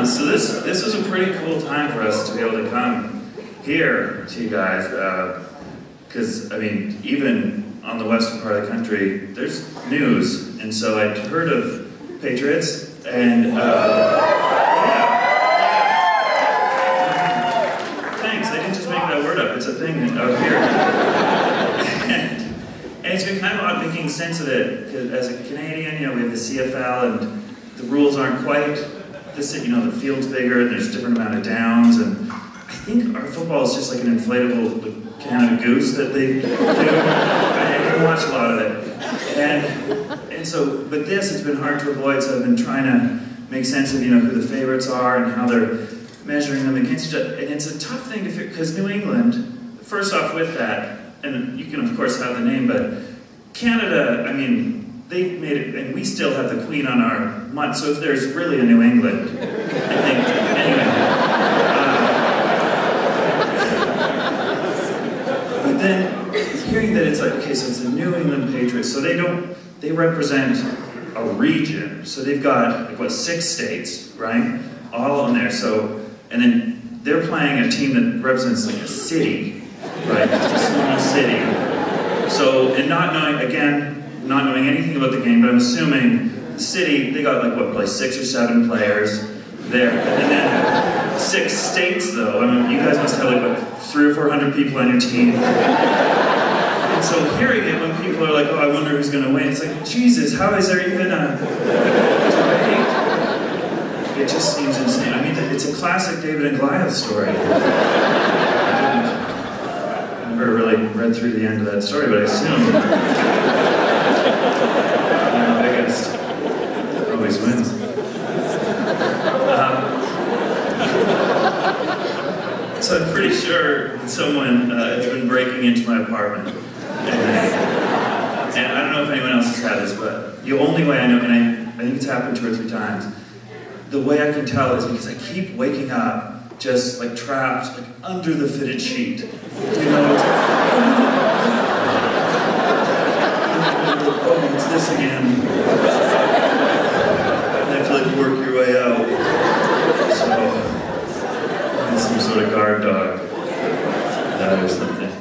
So this was a pretty cool time for us to be able to come here to you guys, because I mean, even on the western part of the country, there's news, and so I'd heard of Patriots, and thanks. I didn't just make that word up; it's a thing out here. And it's been kind of odd making sense of it, because as a Canadian, you know, we have the CFL, and the rules aren't quite. You know, the field's bigger, and there's a different amount of downs, and I think our football is just like an inflatable Canada Goose that they do. I can watch a lot of it. And so, but this has been hard to avoid, so I've been trying to make sense of, you know, who the favorites are and how they're measuring them against each other. And it's a tough thing to figure, because New England, first off with that, and you can of course have the name, but Canada, I mean, they made it, and we still have the Queen on our month, so if there's really a New England, I think, anyway. But then, hearing that it's like, okay, so it's the New England Patriots, so they represent a region, so they've got, like, what, 6 states, right? All on there, so, and then they're playing a team that represents, like, a city, right? Just a small city. So, and not knowing, again, not knowing anything about the game, but I'm assuming the city, they got like, what, probably 6 or 7 players there. And then 6 states, though. I mean, you guys must have like, what, 300 or 400 people on your team. And so hearing it when people are like, oh, I wonder who's going to win, it's like, Jesus, how is there even a debate? It just seems insane. I mean, it's a classic David and Goliath story. I never really read through the end of that story, but I assume the biggest always wins. So I'm pretty sure that someone has been breaking into my apartment. And I don't know if anyone else has had this, but the only way I know, and I think it's happened 2 or 3 times, the way I can tell is because I keep waking up just like trapped, like under the fitted sheet. You know, it's like, oh, it's this again. And you have to like work your way out. So, find some sort of guard dog. That or something.